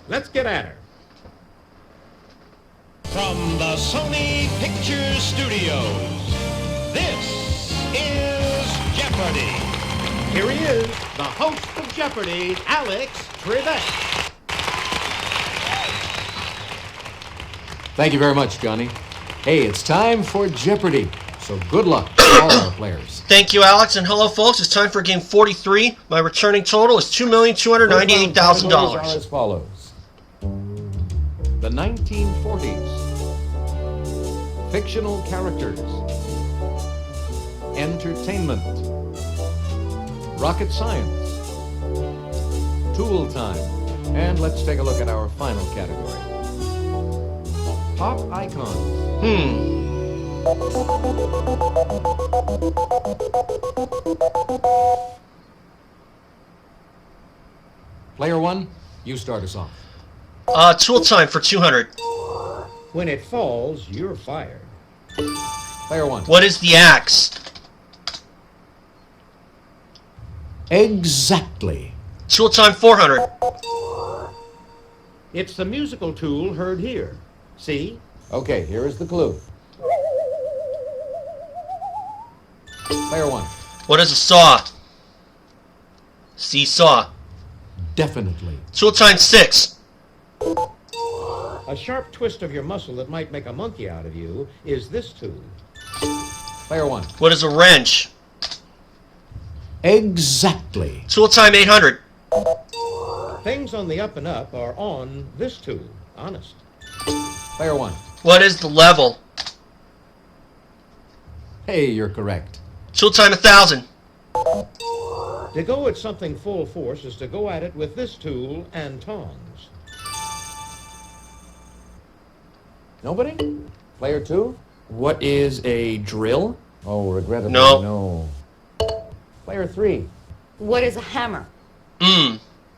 Let's get at her. From the Sony Pictures Studios, this is Jeopardy! Here he is, the host of Jeopardy, Alex Trebek. Thank you very much, Johnny. Hey, it's time for Jeopardy! So good luck to all our players. Thank you, Alex, and hello, folks. It's time for game 43. My returning total is $2,298,000. Categories are as follows. The 1940s. Fictional characters. Entertainment. Rocket science. Tool time. And let's take a look at our final category. Pop icons. Player one, you start us off. Tool time for 200. When it falls, you're fired. Player one. What is the axe? Exactly. Tool time 400. It's the musical tool heard here. See? Okay, here is the clue. Player one. What is a saw? Seesaw. Definitely. Tool time 6. A sharp twist of your muscle that might make a monkey out of you is this tool. Player one. What is a wrench? Exactly. Tool time 800. Things on the up and up are on this tool. Honest. Player one. What is the level? Hey, you're correct. Tool time 1000. To go at something full force is to go at it with this tool and tongs. Nobody? Player two? What is a drill? Oh, regrettably, No. no. Player three? What is a hammer?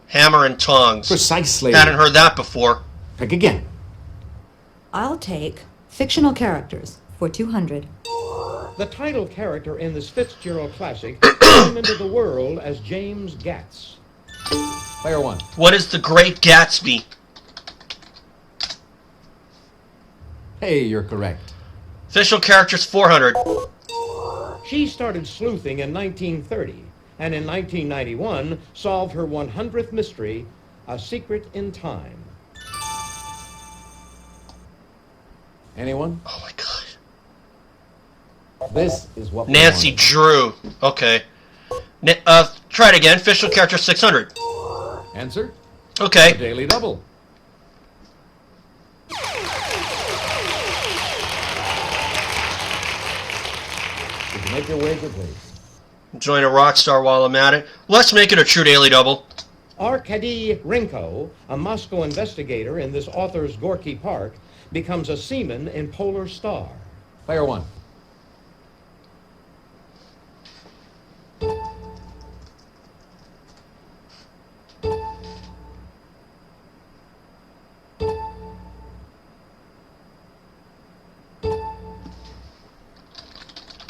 Hammer and tongs. Precisely. Hadn't heard that before. Pick again. I'll take fictional characters for 200. The title character in this Fitzgerald classic came into the world as James Gatz. Player one. What is the Great Gatsby? Hey, you're correct. Official characters 400. She started sleuthing in 1930, and in 1991 solved her 100th mystery, A Secret in Time. Anyone? Oh my god. This is what we Nancy wanted. Drew. Okay. Try it again. Official character 600. Answer? Okay. Daily double. Would you make your wager, please? Join a rock star while I'm at it. Let's make it a true daily double. Arkady Rinko, a Moscow investigator in this author's Gorky Park, becomes a seaman in Polar Star. Player one.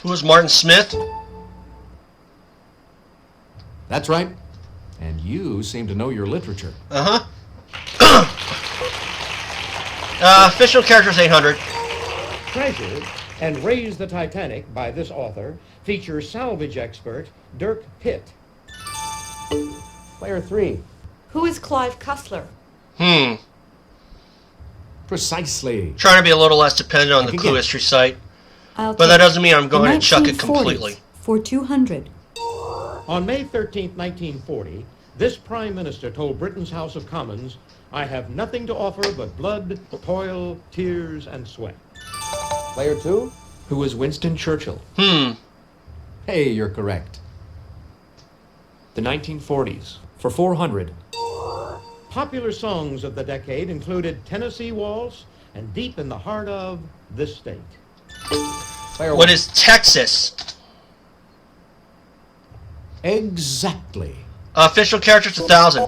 Who is Martin Smith? That's right. And you seem to know your literature. Uh-huh. Official characters 800. Treasure and Raise the Titanic by this author features salvage expert Dirk Pitt. Player three. Who is Clive Cussler? Precisely. Trying to be a little less dependent on the Again. clue history site. I'll But that take doesn't mean I'm going the to chuck it 1940s completely. For 200. On May 13, 1940, this Prime Minister told Britain's House of Commons, "I have nothing to offer but blood, toil, tears, and sweat." Player two? Who was Winston Churchill? Hey, you're correct. The 1940s. For 400. Popular songs of the decade included Tennessee Waltz and Deep in the Heart of This State. Player What one. is Texas? Exactly. Official characters 1000.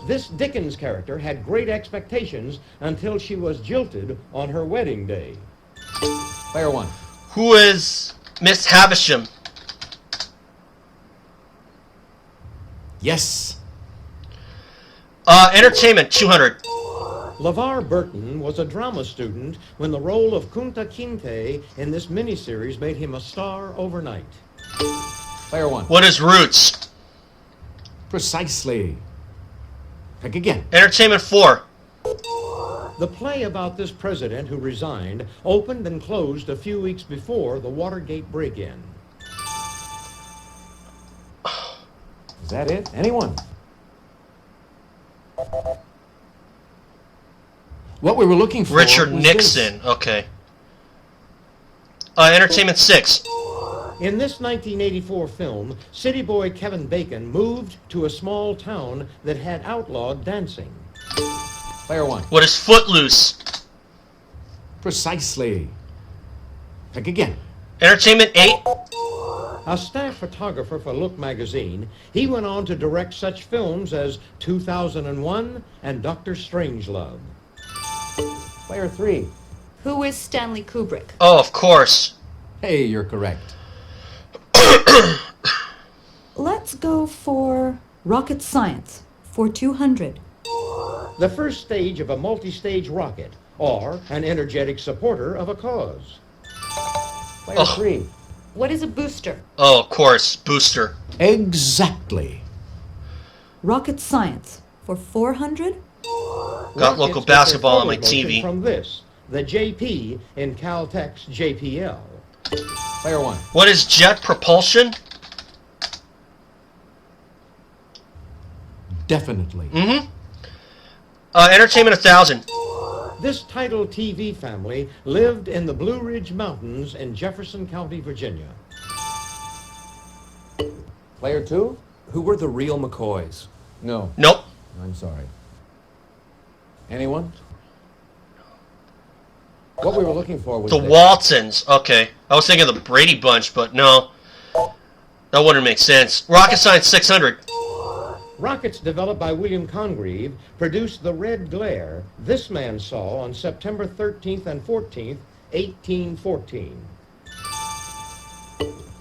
This Dickens character had great expectations until she was jilted on her wedding day. Player one. Who is Miss Havisham? Yes. Entertainment, 200. LeVar Burton was a drama student when the role of Kunta Kinte in this miniseries made him a star overnight. Player 1. What is Roots? Precisely. Pick again. Entertainment, 4. The play about this president who resigned opened and closed a few weeks before the Watergate break-in. Is that it? Anyone? What we were looking for Richard was Nixon. this. Okay. Entertainment, 6. In this 1984 film, city boy Kevin Bacon moved to a small town that had outlawed dancing. Player 1. What is Footloose? Precisely. Pick again. Entertainment, 8. A staff photographer for Look magazine, he went on to direct such films as 2001 and Dr. Strangelove. Player 3. Who is Stanley Kubrick? Oh, of course. Hey, you're correct. Let's go for rocket science for 200. The first stage of a multi-stage rocket, or an energetic supporter of a cause. Player 3. What is a booster? Oh, of course. Booster. Exactly. Rocket science for 400. Got local Rockets get basketball on their my forward motion TV. From this, the JP in Caltech's JPL. Player 1. What is jet propulsion? Definitely. Entertainment, 1,000. This title TV family lived in the Blue Ridge Mountains in Jefferson County, Virginia. Player 2? Who were the real McCoys? No. Nope. I'm sorry. Anyone? What we were looking for was The this. Waltons. Okay. I was thinking of the Brady Bunch, but no. That wouldn't make sense. Rocket Science, 600. Rockets developed by William Congreve produced the red glare this man saw on September 13th and 14th, 1814.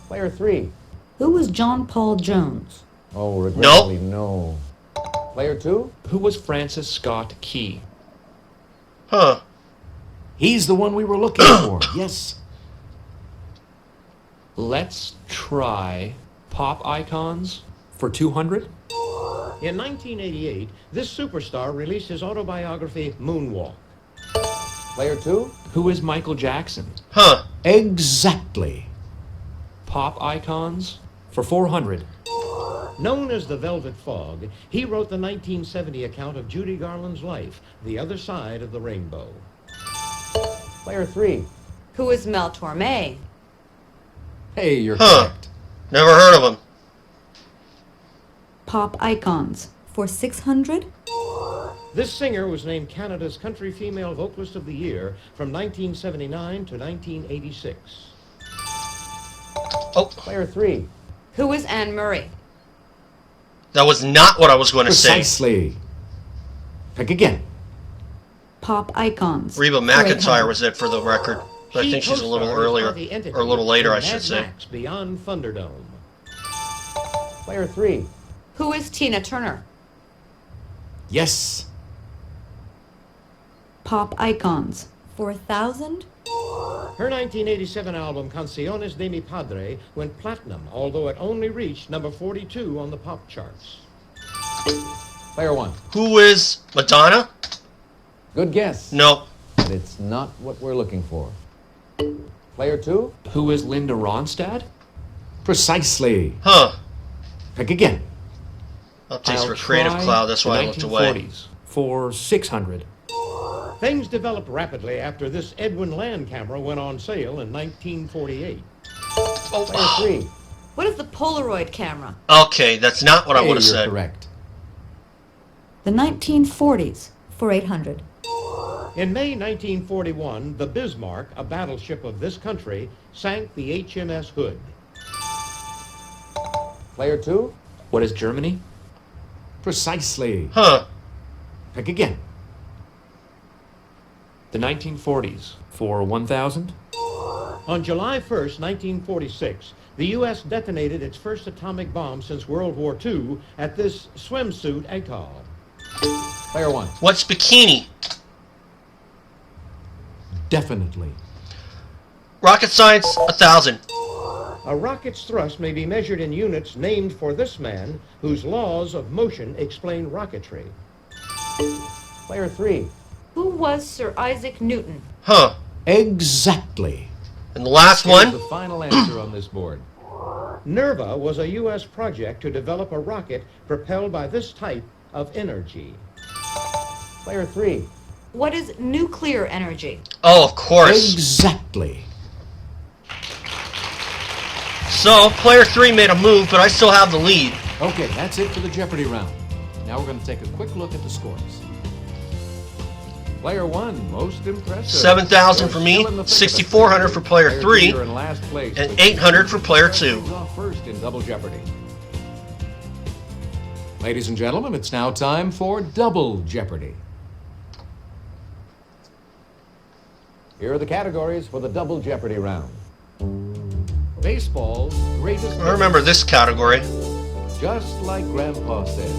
Player 3. Who was John Paul Jones? Oh, regrettably, no. Player 2? Who was Francis Scott Key? Huh. He's the one we were looking for. Yes. Let's try pop icons for 200. In 1988, this superstar released his autobiography, Moonwalk. Player 2? Who is Michael Jackson? Huh. Exactly. Pop icons for 400. Known as the Velvet Fog, he wrote the 1970 account of Judy Garland's life, The Other Side of the Rainbow. Player 3. Who is Mel Torme? Hey, you're Huh. correct. Never heard of him. Pop icons for 600. This singer was named Canada's Country Female Vocalist of the Year from 1979 to 1986. Oh, Player 3. Who is Anne Murray? that was not what I was going to say. Precisely. Pick again. Pop icons. Reba for McEntire 800. was it for the record. But I She think she's a little co-starred as earlier. Auntie Entity Or a little later, in I should Mad say. Max Beyond Thunderdome. Player 3. Who is Tina Turner? Yes. Pop icons for 1,000. Her 1987 album, Canciones de mi Padre, went platinum, although it only reached number 42 on the pop charts. Player 1. Who is Madonna? Good guess. No. But it's not what we're looking for. Player 2. Who is Linda Ronstadt? Precisely. Huh. Pick again. Updates I'll for Creative try Cloud. That's the why I looked away. 1940s for 600. Things developed rapidly after this Edwin Land camera went on sale in 1948. Player 3. What is the Polaroid camera? Okay, that's not what I Hey, would have you're said. correct. The 1940s for 800. In May 1941, the Bismarck, a battleship of this country, sank the HMS Hood. Player 2. What is Germany? Precisely. Huh. Pick again. The 1940s for 1,000. On July 1st, 1946, the U.S. detonated its first atomic bomb since World War II at this swimsuit atoll. Player 1. What's bikini? Definitely. Rocket science, 1,000. A rocket's thrust may be measured in units named for this man whose laws of motion explain rocketry. Player 3. Who was Sir Isaac Newton? Huh. Exactly. And the last Here's one? the final answer on this board. NERVA was a U.S. project to develop a rocket propelled by this type of energy. Player 3. What is nuclear energy? Oh, of course. Exactly. So, player 3 made a move, but I still have the lead. Okay, that's it for the Jeopardy round. Now we're going to take a quick look at the scores. Player 1, most impressive. 7,000 for me, Still in the thick of it. 6,400 for player 3, You're in last place and with 800 for player 2. off first in Double Jeopardy. Ladies and gentlemen, it's now time for Double Jeopardy. Here are the categories for the Double Jeopardy round. Baseball's greatest. I remember this category. Just like Grandpa says.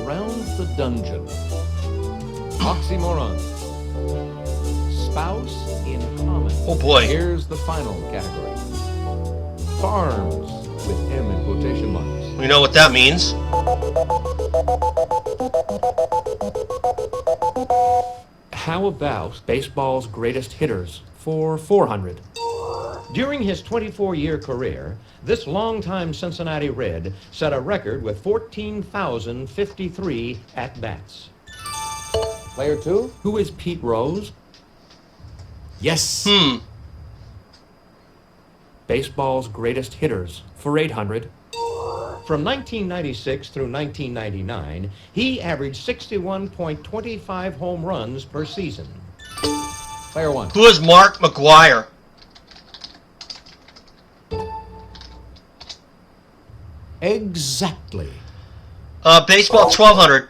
Around the dungeon. Oxymoron. Spouse in common. Oh boy. Here's the final category. Farms with M in quotation marks. We know what that means. How about baseball's greatest hitters for 400? During his 24-year career, this longtime Cincinnati Red set a record with 14,053 at-bats. Player 2? Who is Pete Rose? Yes. Baseball's greatest hitters for 800. From 1996 through 1999, he averaged 61.25 home runs per season. Player 1. Who is Mark McGuire? Exactly. Baseball, 1,200.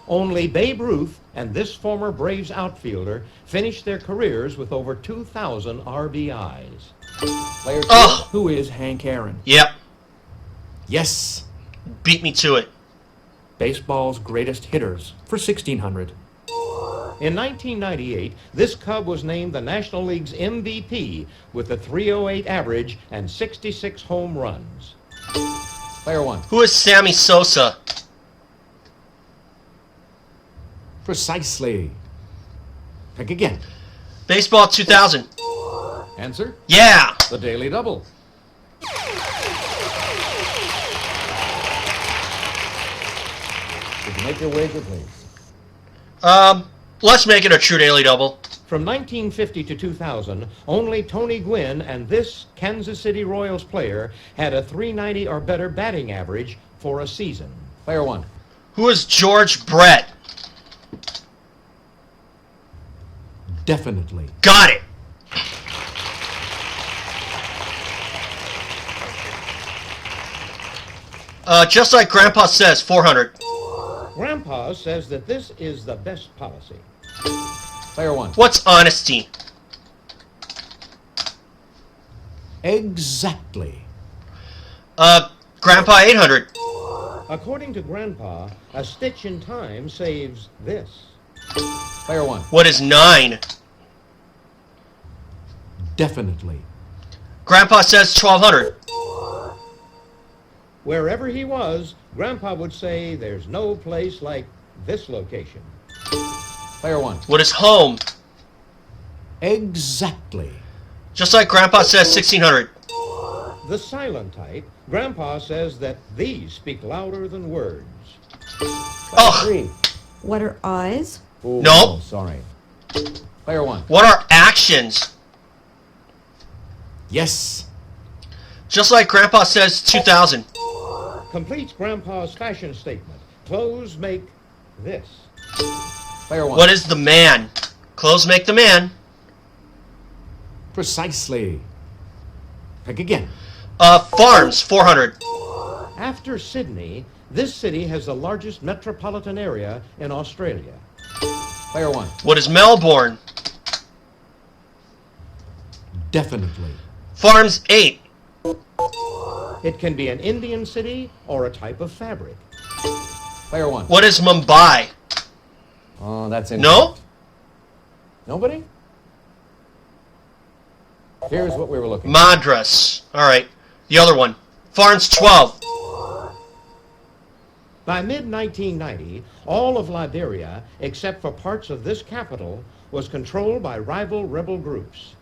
Only Babe Ruth and this former Braves outfielder finished their careers with over 2,000 RBIs. Player 2? Oh, Who is Hank Aaron? yep. Yes. Beat me to it. Baseball's greatest hitters for 1,600. In 1998, this Cub was named the National League's MVP with a 308 average and 66 home runs. Player 1. Who is Sammy Sosa? Precisely. Pick again. Baseball, 2,000. Answer? Yeah. The Daily Double. Did you make your wager, please? Let's make it a true daily double. From 1950 to 2000, only Tony Gwynn and this Kansas City Royals player had a 390 or better batting average for a season. Player 1. Who is George Brett? Definitely. Got it. Just like Grandpa says, 400. Grandpa says that this is the best policy. Player 1. What's honesty? Exactly. Grandpa, 800. According to Grandpa, a stitch in time saves this. Player 1. What is 9? Definitely. Grandpa says 1,200. Wherever he was, Grandpa would say there's no place like this location. Player 1. What is home? Exactly. Just like Grandpa says, 1,600. The silent type, Grandpa says that these speak louder than words. Player Oh. 3. What are eyes? Ooh, Nope. Sorry. Player 1. What are actions? Yes. Just like Grandpa says, 2,000. Completes Grandpa's fashion statement. Clothes make this. Player 1. What is the man? Clothes make the man. Precisely. Pick again. Farms, 400. After Sydney, this city has the largest metropolitan area in Australia. Player 1. What is Melbourne? Definitely. Farms, 8. It can be an Indian city or a type of fabric. Player 1. What is Mumbai? Oh, that's it. No? Nobody? Here's what we were looking for. Madras. All right. The other one. Farns 12. By mid-1990, all of Liberia, except for parts of this capital, was controlled by rival rebel groups.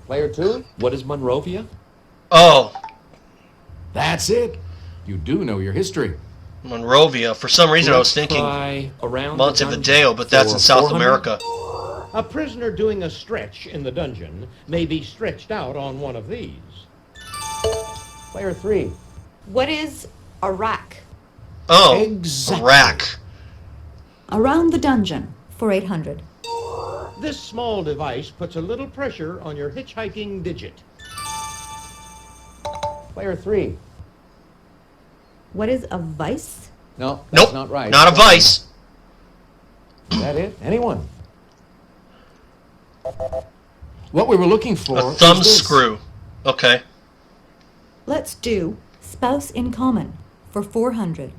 Player 2. What is Monrovia? Oh, That's it. You do know your history. Monrovia. For some reason, I was thinking Try around Montevideo, but that's in South 400? America. A prisoner doing a stretch in the dungeon may be stretched out on one of these. Player 3. What is Iraq? Oh, Exactly. Iraq. Around the dungeon for 800. This small device puts a little pressure on your hitchhiking digit. Player 3. What is a vice? No, that's Nope, not right. not a vice. Is that it? Anyone? What we were looking for A is thumb this. screw. Okay. Let's do spouse in common for 400.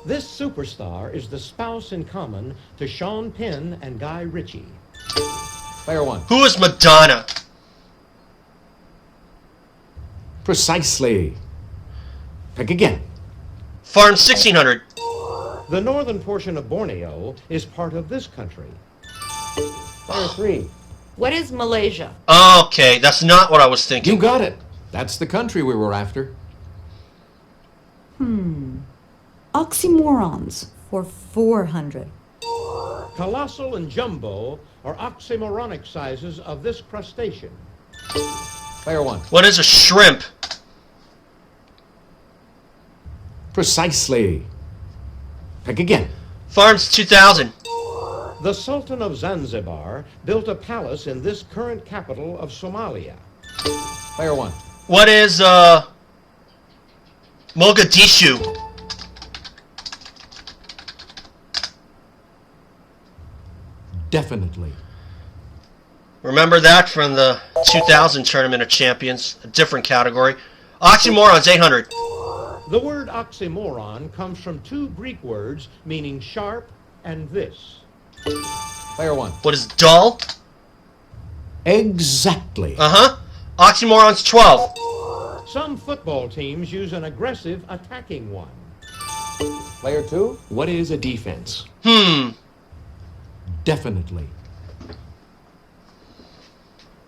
This superstar is the spouse in common to Sean Penn and Guy Ritchie. Player 1. Who is Madonna? Precisely. Pick again. Farns 1600. The northern portion of Borneo is part of this country. Player 3. What is Malaysia? Okay, that's not what I was You thinking. got it. That's the country we were after. Oxymorons for 400. Colossal and jumbo are oxymoronic sizes of this crustacean. Player 1. What is a shrimp? Precisely. Pick again. Farns 2000. The Sultan of Zanzibar built a palace in this current capital of Somalia. Player 1. What is Mogadishu? Definitely. Remember that from the 2000 Tournament of Champions, a different category. Oxymorons 800. The word oxymoron comes from two Greek words meaning sharp and this. Player 1. What is dull? Exactly. Uh-huh. Oxymorons 12. Some football teams use an aggressive attacking one. Player 2. What is a defense? Definitely.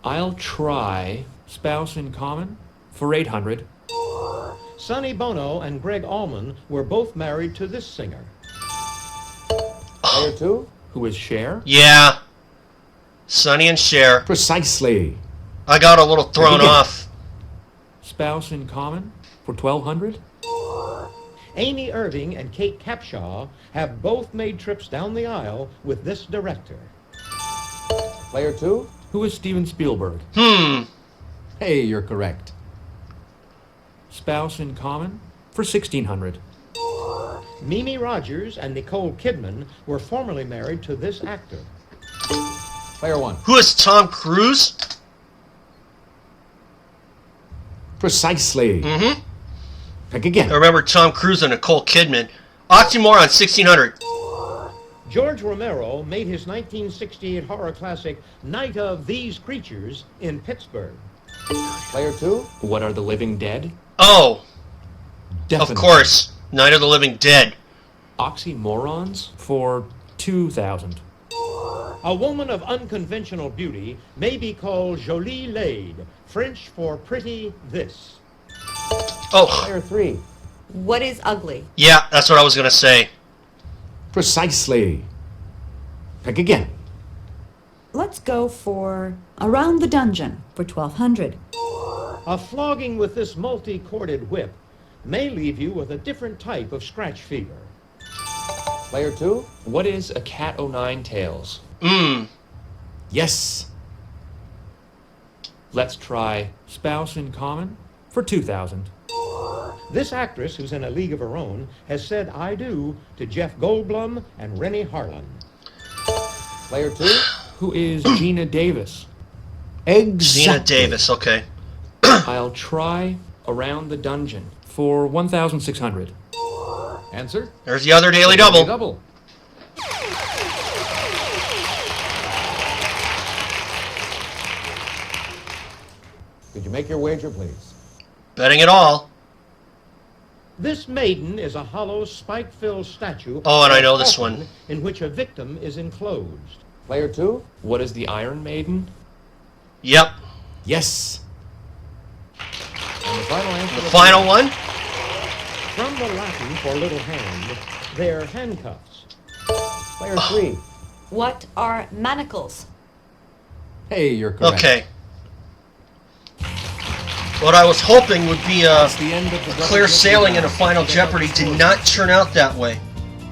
I'll try spouse in common for 800. Sonny Bono and Greg Allman were both married to this singer. Player 2. Who is Cher? Yeah. Sonny and Cher. Precisely. I got a little thrown Again. off. Spouse in common for 1200. Amy Irving and Kate Capshaw have both made trips down the aisle with this director. Player 2. Who is Steven Spielberg? Hey, you're correct. Spouse in common for 1600. Mimi Rogers and Nicole Kidman were formerly married to this actor. Player 1. Who is Tom Cruise? Precisely. Mm-hmm. Pick again. I remember Tom Cruise and Nicole Kidman. Oxymoron 1600. George Romero made his 1968 horror classic Night of These Creatures in Pittsburgh. Player 2. What are the living dead? Oh, Definitely. of course. Night of the Living Dead. Oxymorons for 2000. A woman of unconventional beauty may be called jolie laide, French for pretty this. Oh, Player 3. What is ugly? yeah, that's what I was going to say. Precisely. Pick again. Let's go for around the dungeon for 1200. A flogging with this multi-corded whip may leave you with a different type of scratch fever. Player 2. What is a cat o' nine tails? Yes. Let's try spouse in common for 2000. This actress, who's in a league of her own, has said I do to Jeff Goldblum and Rennie Harlan. Player 2. Who is Gina Davis? Exactly. Gina Davis, okay. I'll try around the dungeon for 1600. Answer? There's the other daily double. Double. Could you make your wager, please? Betting it all. This maiden is a hollow, spike-filled statue. Oh, and I know or this coffin one. In which a victim is enclosed. Player 2? What is the Iron Maiden? Yep. Yes. And the final answer. The final one. From the Latin for little hand, they're handcuffs. Player 3. What are manacles? Hey, you're correct. Okay. What I was hoping would be That's the end of the clear double sailing in a round. final Jeopardy did not turn out that way.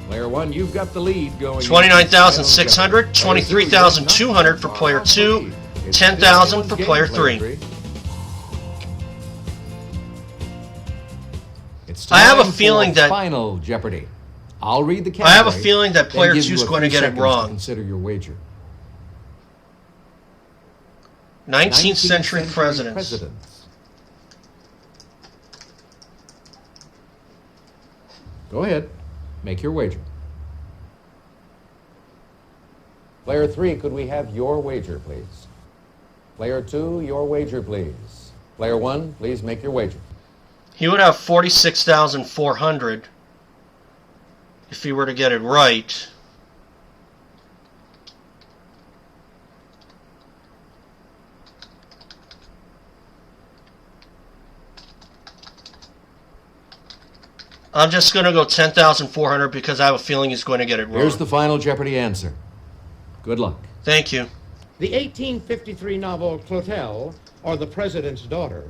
Player 1, you've got the lead going. 29,600, 23,200 for player 2, 10,000 for player 3. It's I have a time feeling for that- final Jeopardy. I'll read the I have a category, feeling that then player give 2 you is a going to few get it seconds wrong. Consider your wager. 19th century presidents. Go ahead. Make your wager. Player 3, could we have your wager, please? Player 2, your wager, please. Player 1, please make your wager. He would have 46,400 if he were to get it right. I'm just going to go 10,400 because I have a feeling he's going to get it wrong. Here's the final Jeopardy answer. Good luck. Thank you. The 1853 novel Clotel, or The President's Daughter,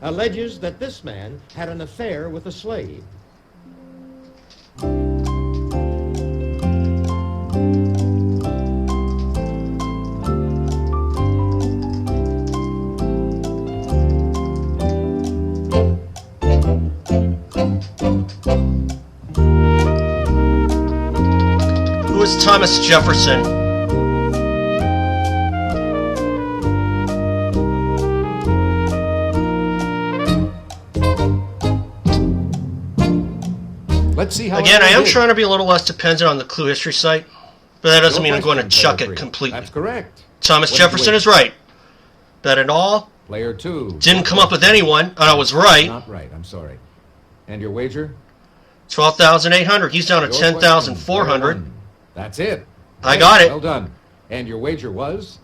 alleges that this man had an affair with a slave. Who is Thomas Jefferson? Let's see how Again, I am did. trying to be a little less dependent on the Clue History site, but that doesn't mean I'm going to chuck it completely. That's correct. Thomas What did you Jefferson wait? is right. Bet it all. Player 2. Didn't come up with anyone, and I was right. Not right, I'm sorry. And your wager? 12,800. He's down to Your question, 10,400. player 1. That's it. I got it. Well done. And your wager was?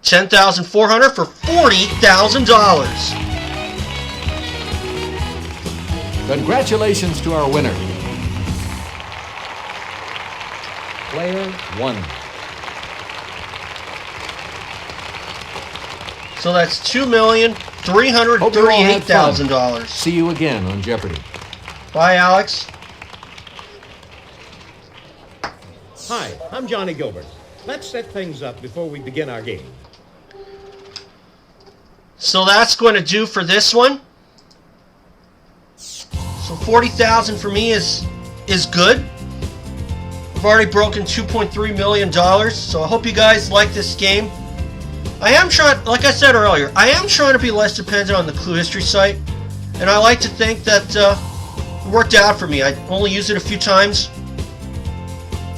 10,400 for $40,000. Congratulations to our winner. Player 1. So that's Hope you all had fun. $2,338,000. See you again on Jeopardy. Bye, Alex. Hi, I'm Johnny Gilbert. Let's set things up before we begin our game. So that's going to do for this one. So 40,000 for me is good. I've already broken $2.3 million, so I hope you guys like this game. I am trying, like I said earlier, I am trying to be less dependent on the Clue History site, and I like to think that it worked out for me. I only used it a few times.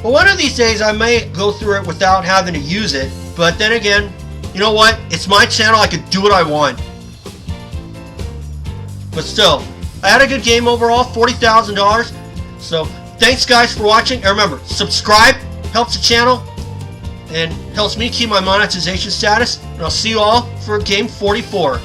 But one of these days I may go through it without having to use it, but then again, you know what? It's my channel, I could do what I want. But still, I had a good game overall, $40,000. So, thanks guys for watching. And remember, subscribe, helps the channel, and helps me keep my monetization status. And I'll see you all for game 44.